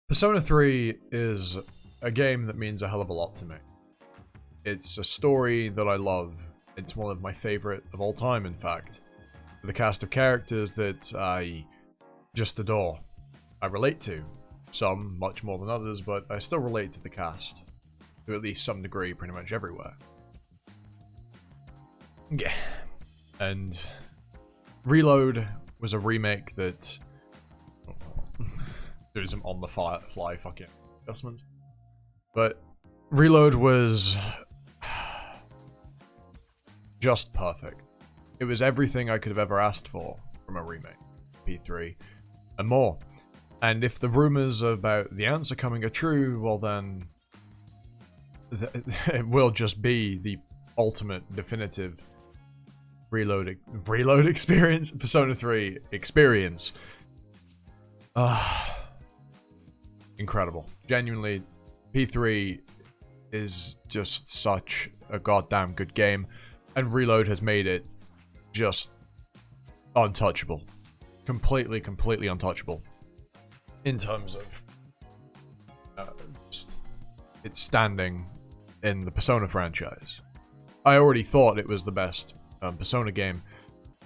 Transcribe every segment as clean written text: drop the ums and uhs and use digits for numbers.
Persona 3 is a game that means a hell of a lot to me. It's a story that I love. It's one of my favorite of all time, in fact. The cast of characters that I just adore. I relate to. Some much more than others, but I still relate to the cast. To at least some degree, pretty much everywhere. Yeah. And Reload was a remake that... doing some on-the-fly fucking adjustments. But Reload was... just perfect. It was everything I could have ever asked for from a remake. P3. And more. And if the rumors about the answer coming are true, well then... it will just be the ultimate, definitive Reload experience? Persona 3 experience. Incredible. Genuinely, P3 is just such a goddamn good game, and Reload has made it just untouchable. Completely untouchable. In terms of just its standing in the Persona franchise. I already thought it was the best Persona game,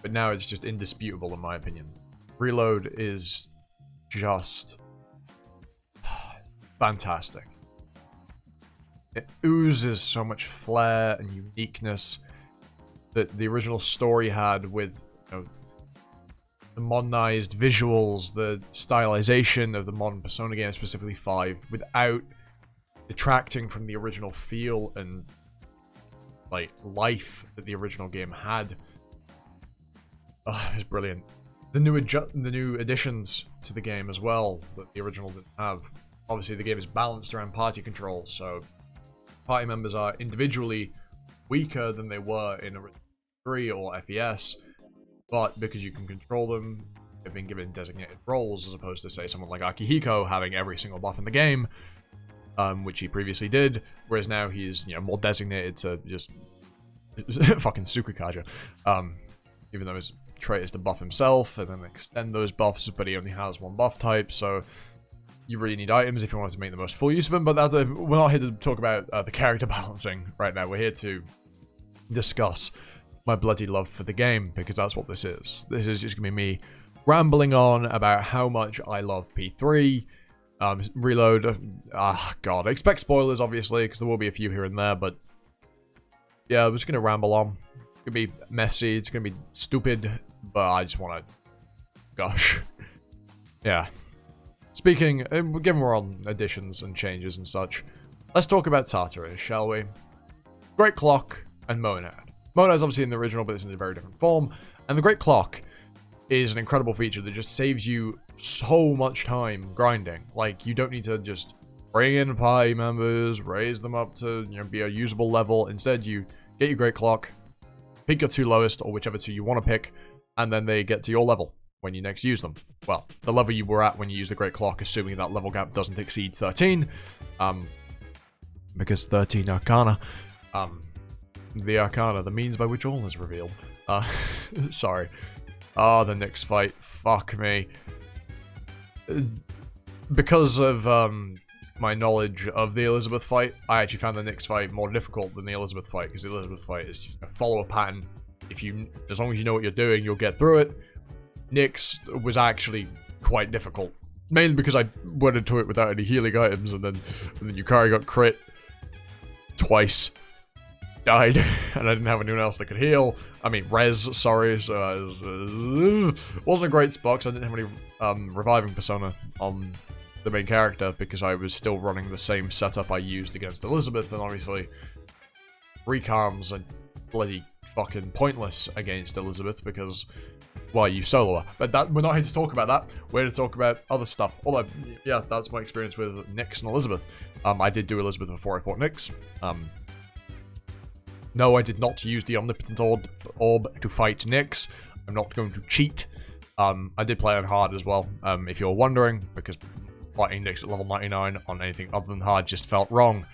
but now it's just indisputable in my opinion. Reload is just fantastic. It oozes so much flair and uniqueness that the original story had with, you know, the modernized visuals, the stylization of the modern Persona game, specifically 5, without detracting from the original feel and like life that the original game had. It's brilliant. The new additions to the game as well that the original didn't have. Obviously, the game is balanced around party control, so party members are individually weaker than they were in Original 3 or FES, but because you can control them, they've been given designated roles, as opposed to, say, someone like Akihiko having every single buff in the game, which he previously did, whereas now he's, you know, more designated to just fucking Tsukukaja, even though his trait is to buff himself and then extend those buffs, but he only has one buff type, so you really need items if you want to make the most full use of them. But we're not here to talk about the character balancing right now. We're here to discuss my bloody love for the game, because that's what this is. This is just going to be me rambling on about how much I love P3. Reload, god, expect spoilers obviously, because there will be a few here and there, but yeah, I'm just going to ramble on. It's going to be messy, it's going to be stupid, but I just want to gush. Yeah. Speaking, given we're on additions and changes and such, let's talk about Tartarus, shall we? Great Clock and Monad. Monad's obviously in the original, but it's in a very different form, and the Great Clock is an incredible feature that just saves you so much time grinding. Like, you don't need to just bring in party members, raise them up to, you know, be a usable level. Instead, you get your Great Clock, pick your 2 lowest, or whichever 2 you want to pick, and then they get to your level when you next use them. Well, the level you were at when you use the Great Clock, assuming that level gap doesn't exceed 13, because 13 Arcana, the Arcana, the means by which all is revealed. Sorry. The Nyx fight, fuck me. Because of my knowledge of the Elizabeth fight, I actually found the Nyx fight more difficult than the Elizabeth fight, because the Elizabeth fight is just follow a pattern. As long as you know what you're doing, you'll get through it. Nyx was actually quite difficult, mainly because I went into it without any healing items, and then Yukari got crit twice, died, and I didn't have anyone else that could heal. I mean, res, sorry, so wasn't a great spot because I didn't have any reviving persona on the main character, because I was still running the same setup I used against Elizabeth, and obviously recalms are bloody fucking pointless against Elizabeth, because, well, you solo her. But that, we're not here to talk about that. We're here to talk about other stuff. Although, yeah, that's my experience with Nyx and Elizabeth. I did do Elizabeth before I fought Nyx. No, I did not use the Omnipotent Orb to fight Nyx. I'm not going to cheat. I did play on hard as well, if you're wondering, because fighting Nyx at level 99 on anything other than hard just felt wrong.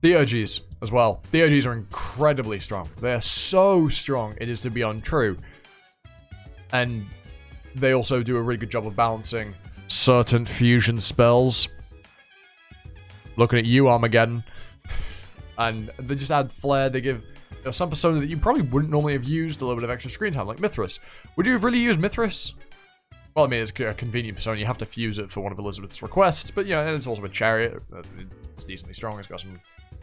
Theurgies as well. Theurgies are incredibly strong. They're so strong, it is to be untrue. And they also do a really good job of balancing certain fusion spells. Looking at you, Armageddon. And they just add flair. They give some persona that you probably wouldn't normally have used a little bit of extra screen time, like Mithras. Would you have really used Mithras? Well, I mean, it's a convenient persona. You have to fuse it for one of Elizabeth's requests, but, you know, it's also a chariot. It's decently strong. It's got some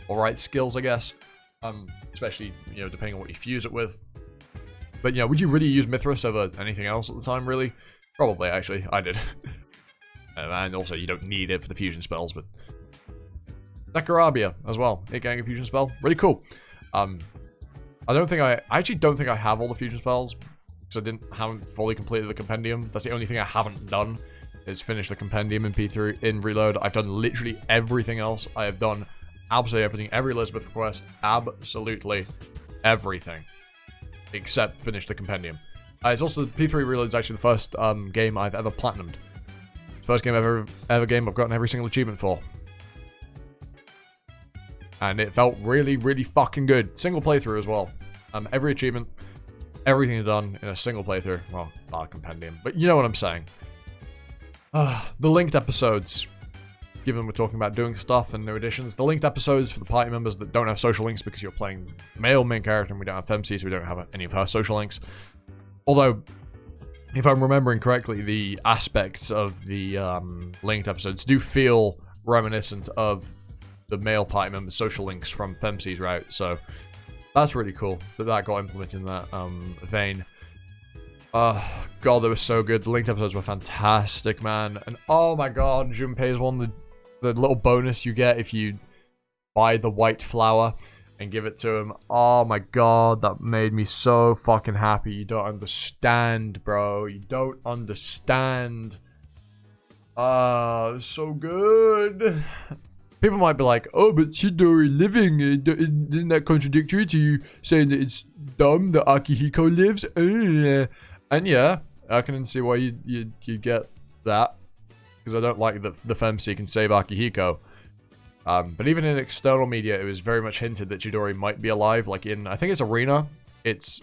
alright skills, I guess. Especially, you know, depending on what you fuse it with. But, you know, would you really use Mithras over anything else at the time, really? Probably, actually. I did. And also, you don't need it for the fusion spells, but... Nekarabia as well. It getting a fusion spell. Really cool. I actually don't think I have all the fusion spells, because I haven't fully completed the compendium. That's the only thing I haven't done, is finish the compendium in P3 in Reload. I've done literally everything else. I have done absolutely everything. Every Elizabeth request. Absolutely everything. Except finish the compendium. It's also, P3 Reload is actually the first game I've ever platinumed. First game ever game I've gotten every single achievement for. And it felt really, really fucking good. Single playthrough as well. Every achievement, everything done in a single playthrough. Well, not a compendium, but you know what I'm saying. The linked episodes. Given we're talking about doing stuff and new additions, the linked episodes for the party members that don't have social links because you're playing male main character and we don't have Femc, so we don't have any of her social links. Although, if I'm remembering correctly, the aspects of the linked episodes do feel reminiscent of the male party member social links from Femc's route, so that's really cool that got implemented in that vein. God, they were so good. The linked episodes were fantastic, man. And oh my god, Junpei's one, the little bonus you get if you buy the white flower and give it to him. Oh my god, that made me so fucking happy. You don't understand, bro. You don't understand. So good. People might be like, oh, but Chidori living, isn't that contradictory to you saying that it's dumb that Akihiko lives? And yeah, I can see why you get that. Because I don't like that the Femc can save Akihiko. But even in external media, it was very much hinted that Chidori might be alive. Like in, I think it's Arena, it's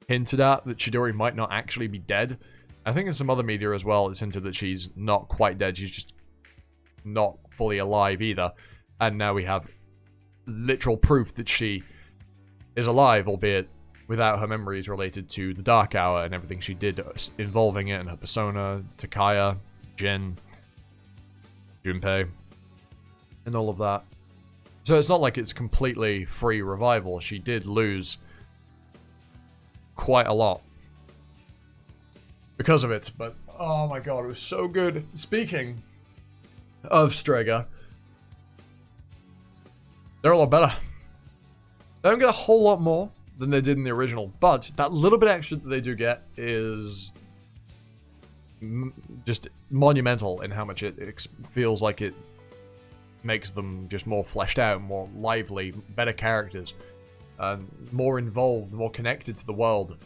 hinted at that Chidori might not actually be dead. I think in some other media as well, it's hinted that she's not quite dead. She's just not fully alive either, and now we have literal proof that she is alive, albeit without her memories related to the Dark Hour and everything she did involving it, and her persona, Takaya, Jin, Junpei, and all of that. So it's not like it's completely free revival. She did lose quite a lot because of it, but oh my god, it was so good. Speaking of Strega, they're a lot better. They don't get a whole lot more than they did in the original, but that little bit extra that they do get is just monumental in how much it feels like it makes them just more fleshed out, more lively, better characters, more involved, more connected to the world.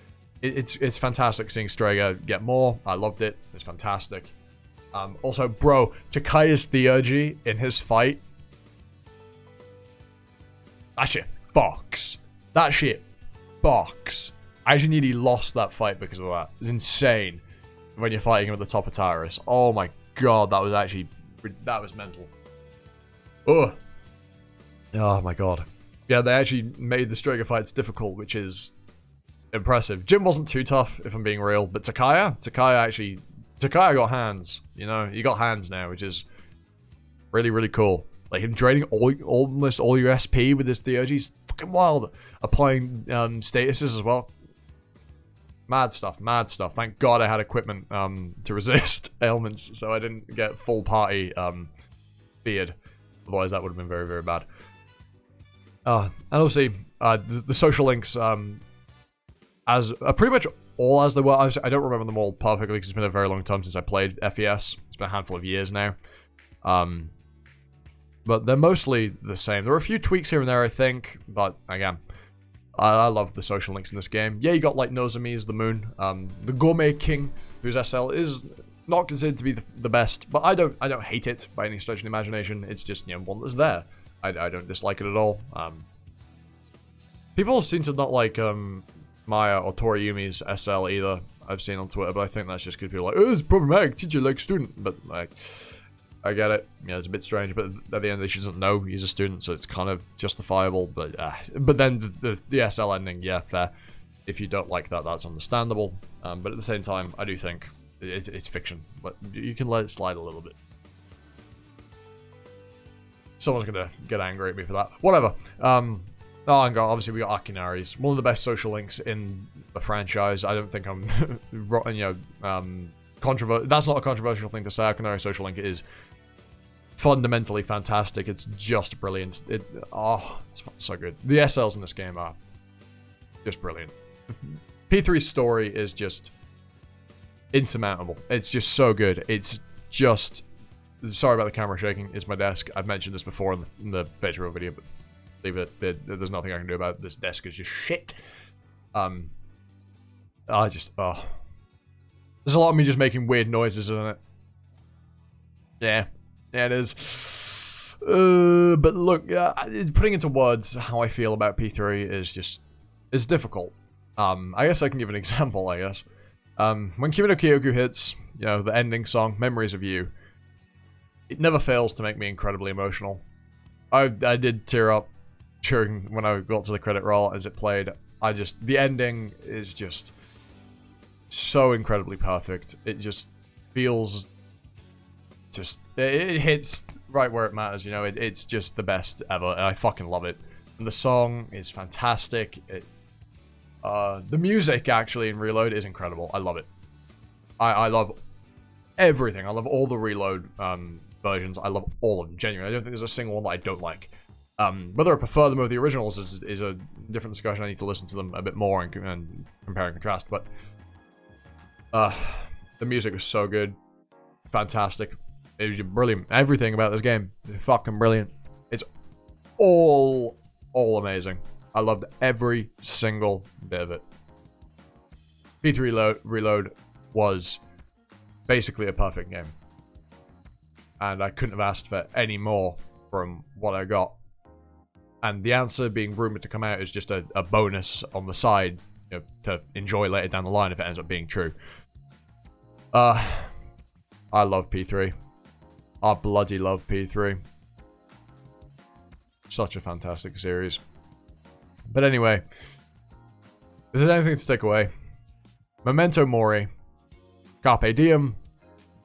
It's fantastic seeing Strega get more. I loved it. It's fantastic. Also, bro, Takaya's theurgy in his fight. That shit fucks. That shit fucks. I actually nearly lost that fight because of that. It's insane when you're fighting him at the top of Tyrus. Oh my god, that was mental. Ugh. Oh my god. Yeah, they actually made the Strega fights difficult, which is impressive. Jin wasn't too tough, if I'm being real, but Takaya got hands, you know? He got hands now, which is really, really cool. Like, him draining almost all your SP with his theurgy is fucking wild. Applying statuses as well. Mad stuff, mad stuff. Thank god I had equipment to resist ailments, so I didn't get full party feared. Otherwise, that would have been very, very bad. And obviously, the social links, as pretty much all as they were. I don't remember them all perfectly because it's been a very long time since I played FES. It's been a handful of years now. But they're mostly the same. There are a few tweaks here and there, I think. But again, I love the social links in this game. Yeah, you got like Nozomi as the moon. The Gourmet King, whose SL is not considered to be the best. But I don't hate it by any stretch of the imagination. It's just, you know, one that's there. I don't dislike it at all. People seem to not like Maya or Toriyumi's SL either. I've seen on Twitter, but I think that's just because people are like, oh, it's problematic, teacher like student. But like, I get it. Yeah, it's a bit strange, but at the end, she doesn't know he's a student, so it's kind of justifiable. But then the SL ending, yeah, fair. If you don't like that, that's understandable. But at the same time, I do think it's fiction, but you can let it slide a little bit. Someone's gonna get angry at me for that. Whatever. Oh, and obviously we got Akinaris, one of the best social links in the franchise. I don't think I'm, controversial. That's not a controversial thing to say. Akinari social link is fundamentally fantastic. It's just brilliant. It's so good. The SLs in this game are just brilliant. P3's story is just insurmountable. It's just so good. It's just... Sorry about the camera shaking. It's my desk. I've mentioned this before in the Vetro video, but leave it. There's nothing I can do about it. This desk is just shit. There's a lot of me just making weird noises, isn't it? Yeah, it is. But look, putting into words how I feel about P3 is difficult. I guess I can give an example, I guess. When Kimi no Kyoku hits, the ending song, Memories of You, it never fails to make me incredibly emotional. I did tear up when I got to the credit roll as it played. The ending is just so incredibly perfect. It just feels it hits right where it matters, it's just the best ever, and I fucking love it. And the song is fantastic. The music actually in Reload is incredible. I love it. I love everything. I love all the Reload versions. I love all of them, genuinely. I don't think there's a single one that I don't like. Whether I prefer them over the originals is a different discussion. I need to listen to them a bit more and compare and contrast, but the music was so good. Fantastic. It was brilliant. Everything about this game is fucking brilliant. It's all amazing. I loved every single bit of it. P3 Reload was basically a perfect game. And I couldn't have asked for any more from what I got. And the answer being rumored to come out is just a bonus on the side, to enjoy later down the line if it ends up being true. I love P3. I bloody love P3. Such a fantastic series. But anyway, if there's anything to take away, Memento Mori, Carpe Diem,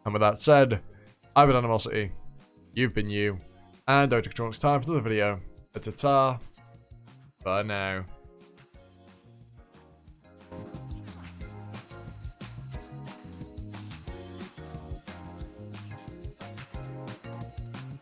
and with that said, I've been Animosity, you've been you, and Dr. Control, it's time for another video. Ta-ta, for now.